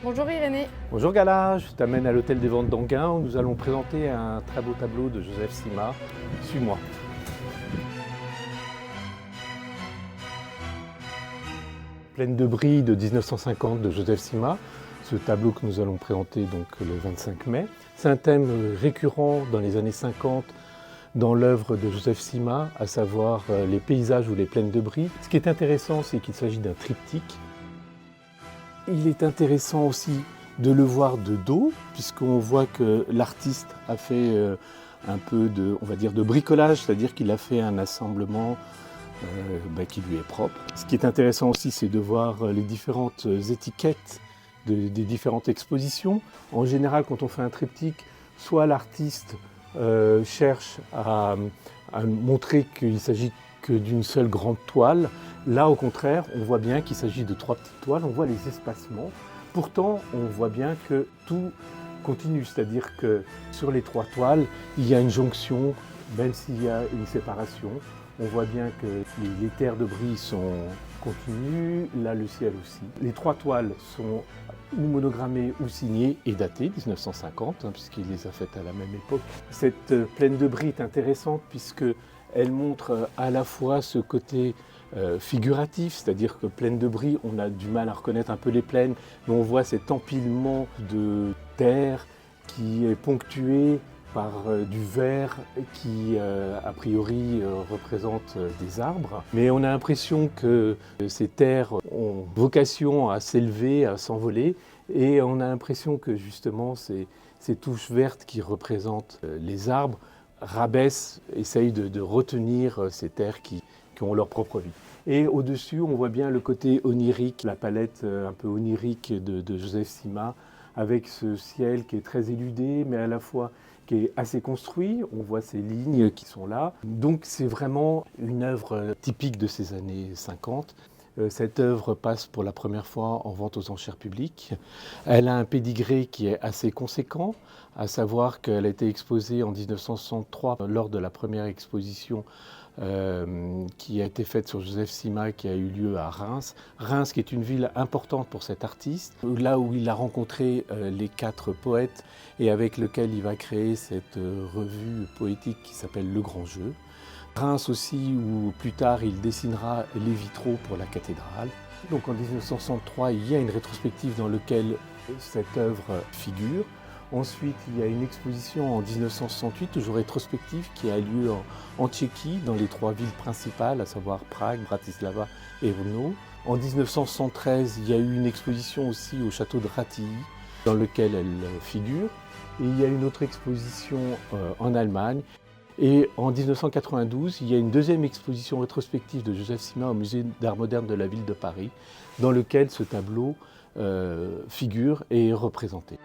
Bonjour Irénée. Bonjour Gala, je t'amène à l'hôtel des ventes d'Anguin où nous allons présenter un très beau tableau de Joseph Sima. Suis-moi. Plaine de Brie de 1950 de Joseph Sima, ce tableau que nous allons présenter donc le 25 mai. C'est un thème récurrent dans les années 50 dans l'œuvre de Joseph Sima, à savoir les paysages ou les plaines de Brie. Ce qui est intéressant, c'est qu'il s'agit d'un triptyque. Il est intéressant aussi de le voir de dos, puisqu'on voit que l'artiste a fait un peu de, on va dire, de bricolage, c'est-à-dire qu'il a fait un assemblement qui lui est propre. Ce qui est intéressant aussi, c'est de voir les différentes étiquettes des différentes expositions. En général, quand on fait un triptyque, soit l'artiste cherche à montrer qu'il s'agit que d'une seule grande toile. Là, au contraire, on voit bien qu'il s'agit de 3 petites toiles, on voit les espacements. Pourtant, on voit bien que tout continue, c'est-à-dire que sur les 3 toiles, il y a une jonction, même s'il y a une séparation. On voit bien que les terres de Brie sont continues, là le ciel aussi. Les 3 toiles sont ou monogrammées ou signées et datées, 1950, puisqu'il les a faites à la même époque. Cette plaine de Brie est intéressante puisqu'elle montre à la fois ce côté figuratif, c'est-à-dire que plaine de Brie, on a du mal à reconnaître un peu les plaines, mais on voit cet empilement de terre qui est ponctué par du vert qui, a priori, représente des arbres. Mais on a l'impression que ces terres ont vocation à s'élever, à s'envoler, et on a l'impression que justement ces touches vertes qui représentent les arbres rabaissent, essayent de retenir ces terres qui ont leur propre vie. Et au-dessus, on voit bien le côté onirique, la palette un peu onirique de Joseph Sima, avec ce ciel qui est très éludé, mais à la fois qui est assez construit. On voit ces lignes qui sont là. Donc c'est vraiment une œuvre typique de ces années 50. Cette œuvre passe pour la première fois en vente aux enchères publiques. Elle a un pédigré qui est assez conséquent, à savoir qu'elle a été exposée en 1963 lors de la première exposition qui a été faite sur Joseph Sima, qui a eu lieu à Reims. Reims qui est une ville importante pour cet artiste, là où il a rencontré les 4 poètes et avec lequel il va créer cette revue poétique qui s'appelle Le Grand Jeu. Reims aussi, où plus tard il dessinera les vitraux pour la cathédrale. Donc en 1963, il y a une rétrospective dans laquelle cette œuvre figure. Ensuite, il y a une exposition en 1968, toujours rétrospective, qui a lieu en Tchéquie, dans les 3 villes principales, à savoir Prague, Bratislava et Brno. En 1973, il y a eu une exposition aussi au château de Ratilly, dans lequel elle figure. Et il y a une autre exposition en Allemagne. Et en 1992, il y a une deuxième exposition rétrospective de Joseph Sima au musée d'art moderne de la ville de Paris, dans lequel ce tableau figure et est représenté.